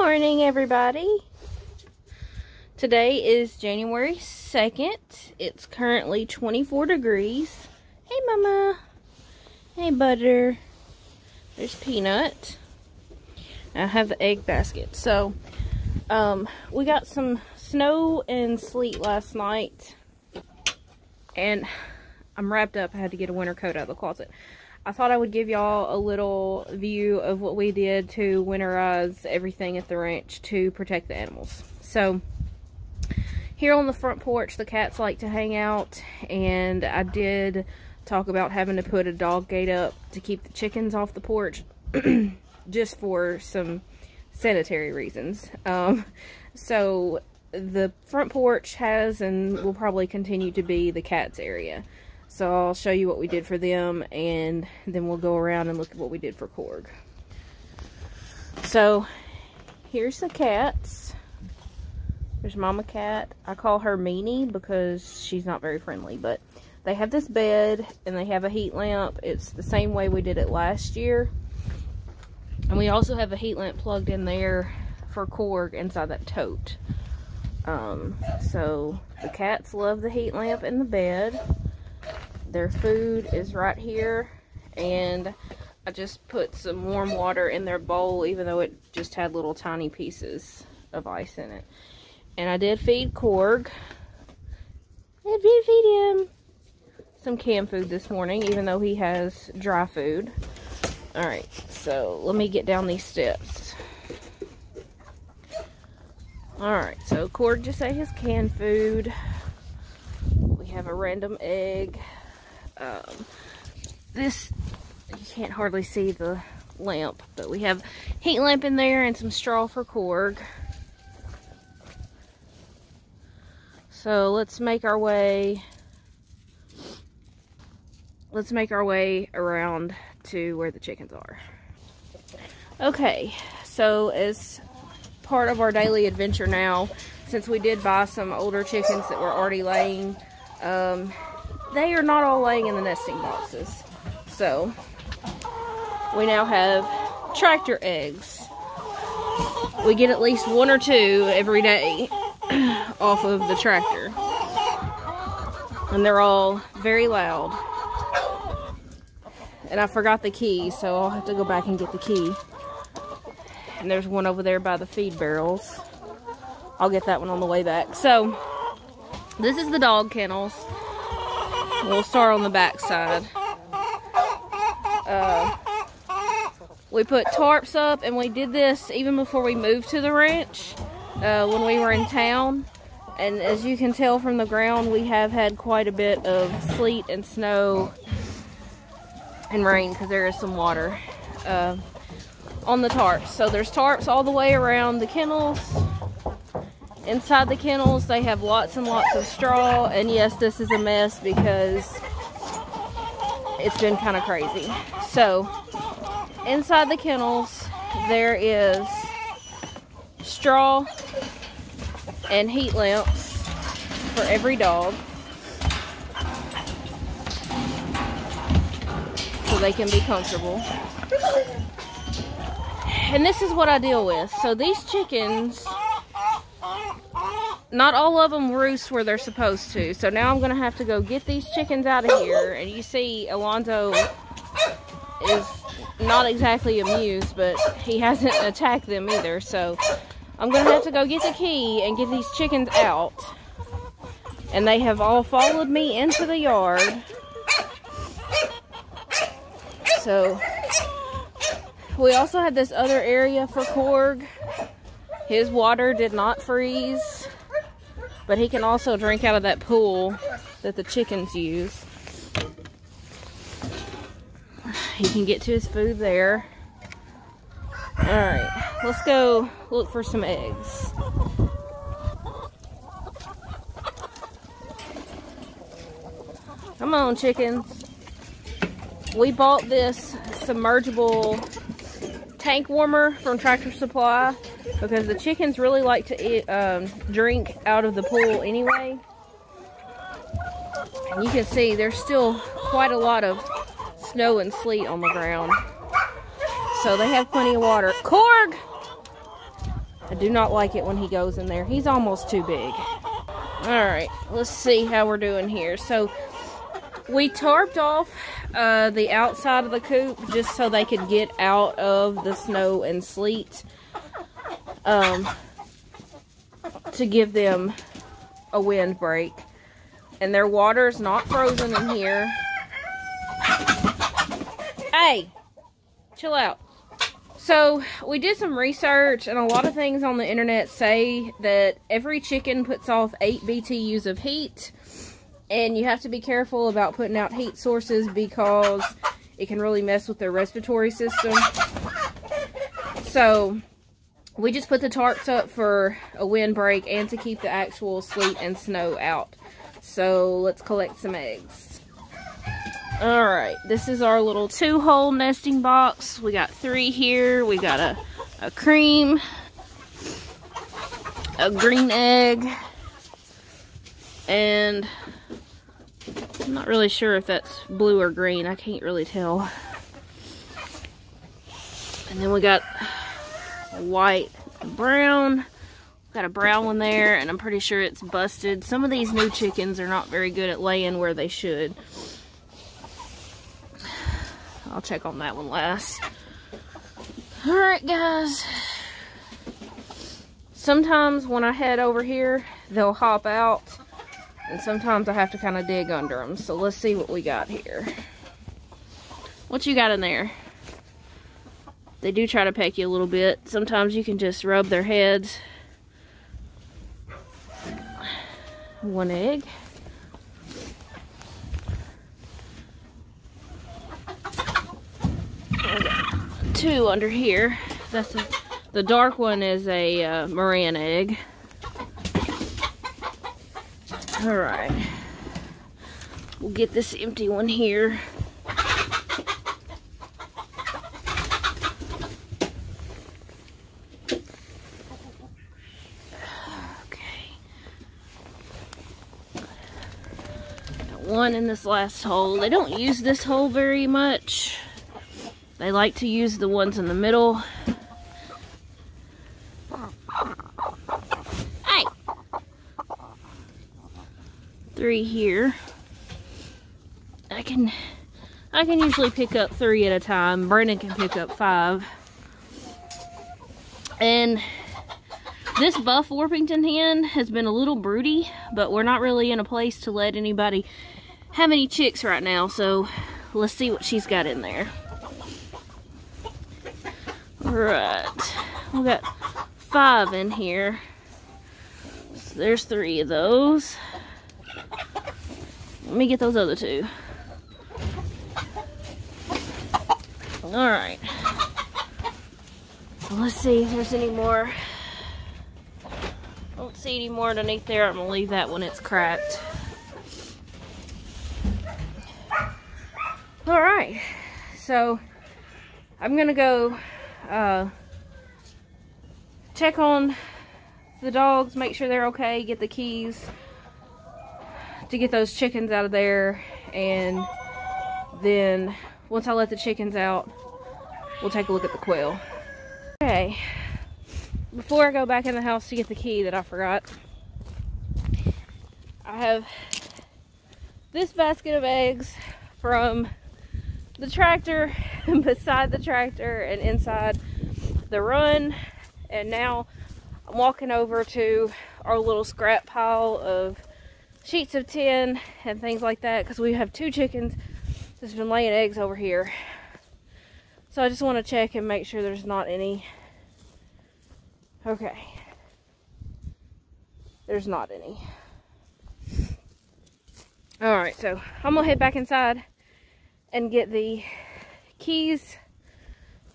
morning, everybody. Today is January 2nd. It's currently 24 degrees. Hey, Mama. Hey, Butter. There's Peanut. I have the egg basket. So, we got some snow and sleet last night. And I'm wrapped up. I had to get a winter coat out of the closet. I thought I would give y'all a little view of what we did to winterize everything at the ranch to protect the animals. So, here on the front porch, the cats like to hang out, and I did talk about having to put a dog gate up to keep the chickens off the porch, just for some sanitary reasons. So, the front porch has and will probably continue to be the cats area. So I'll show you what we did for them, and then we'll go around and look at what we did for Korg. So here's the cats. There's Mama Cat. I call her Meanie because she's not very friendly, but they have this bed and they have a heat lamp. It's the same way we did it last year. And we also have a heat lamp plugged in there for Korg inside that tote. So the cats love the heat lamp in the bed. Their food is right here, and I just put some warm water in their bowl, even though it just had little tiny pieces of ice in it. And I did feed Korg. I did feed him some canned food this morning, even though he has dry food. Alright, so let me get down these steps. Alright, so Korg just ate his canned food. We have a random egg. This, you can't hardly see the lamp, but we have heat lamp in there and some straw for Korg. So let's make our way around to where the chickens are. Okay, so as part of our daily adventure now, since we did buy some older chickens that were already laying, they are not all laying in the nesting boxes. So, we now have tractor eggs. We get at least one or two every day off of the tractor. And they're all very loud. And I forgot the key, so I'll have to go back and get the key. And there's one over there by the feed barrels. I'll get that one on the way back. So, this is the dog kennels. We'll start on the back side. We put tarps up, and we did this even before we moved to the ranch, when we were in town. And as you can tell from the ground, we have had quite a bit of sleet and snow and rain, because there is some water on the tarps. So there's tarps all the way around the kennels. Inside the kennels, they have lots and lots of straw, and yes, this is a mess because it's been kind of crazy. So, inside the kennels, there is straw and heat lamps for every dog, so they can be comfortable. And this is what I deal with. So these chickens, not all of them roost where they're supposed to. So now I'm going to have to go get these chickens out of here. And you see Alonzo is not exactly amused, but he hasn't attacked them either. So I'm going to have to go get the key and get these chickens out. And they have all followed me into the yard. So we also had this other area for Korg. His water did not freeze, but he can also drink out of that pool that the chickens use. He can get to his food there. Alright, let's go look for some eggs. Come on, chickens. We bought this submergible tank warmer from Tractor Supply because the chickens really like to drink out of the pool anyway. And you can see there's still quite a lot of snow and sleet on the ground. So they have plenty of water. Korg! I do not like it when he goes in there. He's almost too big. Alright, let's see how we're doing here. So, we tarped off the outside of the coop just so they could get out of the snow and sleet. To give them a wind break. And their water's not frozen in here. Hey! Chill out. So, we did some research, and a lot of things on the internet say that every chicken puts off 8 BTUs of heat, and you have to be careful about putting out heat sources because it can really mess with their respiratory system. So, we just put the tarps up for a wind break and to keep the actual sleet and snow out. So, let's collect some eggs. Alright, this is our little 2-hole nesting box. We got 3 here. We got a cream, a green egg, and I'm not really sure if that's blue or green. I can't really tell. And then we got a white and brown. Got a brown one there, and I'm pretty sure it's busted. Some of these new chickens are not very good at laying where they should. I'll check on that one last. Alright, guys. Sometimes when I head over here, they'll hop out. And sometimes I have to kind of dig under them. So let's see what we got here. What you got in there? They do try to peck you a little bit. Sometimes you can just rub their heads. 1 egg. I got 2 under here. That's the dark one is a Moran egg. Alright. We'll get this empty one here. One in this last hole. They don't use this hole very much. They like to use the ones in the middle. Hey! 3 here. I can usually pick up 3 at a time. Brandon can pick up 5. And this buff Warpington hen has been a little broody, but we're not really in a place to let anybody have any chicks right now, so let's see what she's got in there. Right, we got 5 in here. So there's 3 of those. Let me get those other 2. Alright. So let's see if there's any more. Don't see any more underneath there. I'm gonna leave that when it's cracked. Alright, so I'm gonna go check on the dogs, make sure they're okay, get the keys to get those chickens out of there, and then once I let the chickens out, we'll take a look at the quail. Okay, before I go back in the house to get the key that I forgot, I have this basket of eggs from the tractor, and beside the tractor and inside the run, and now I'm walking over to our little scrap pile of sheets of tin and things like that, because we have 2 chickens that's been laying eggs over here. So I just want to check and make sure there's not any. Okay, there's not any. Alright, so I'm gonna head back inside and get the keys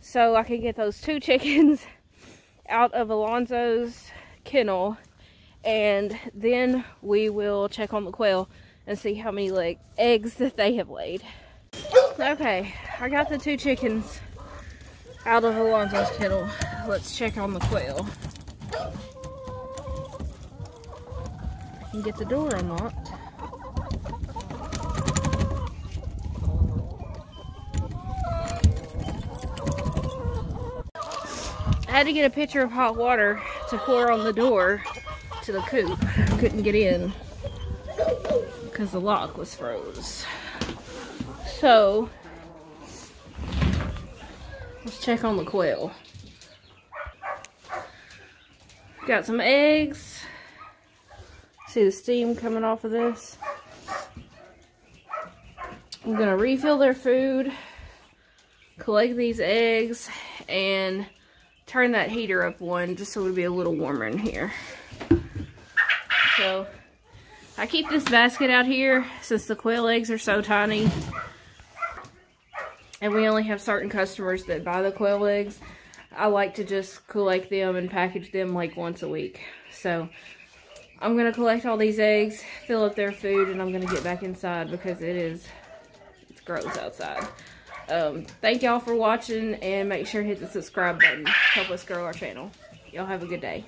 so I can get those 2 chickens out of Alonzo's kennel, and then we will check on the quail and see how many eggs that they have laid. Okay, I got the 2 chickens out of Alonzo's kennel. Let's check on the quail. I can get the door unlocked. had to get a pitcher of hot water to pour on the door to the coop. Couldn't get in because the lock was froze. So let's check on the quail. Got some eggs. See the steam coming off of this? I'm gonna refill their food, collect these eggs, and turn that heater up one just so it would be a little warmer in here. So I keep this basket out here since the quail eggs are so tiny and we only have certain customers that buy the quail eggs. I like to just collect them and package them like once a week. So I'm gonna collect all these eggs, fill up their food, and I'm gonna get back inside because it's gross outside. Thank y'all for watching, and make sure to hit the subscribe button. Help us grow our channel. Y'all have a good day.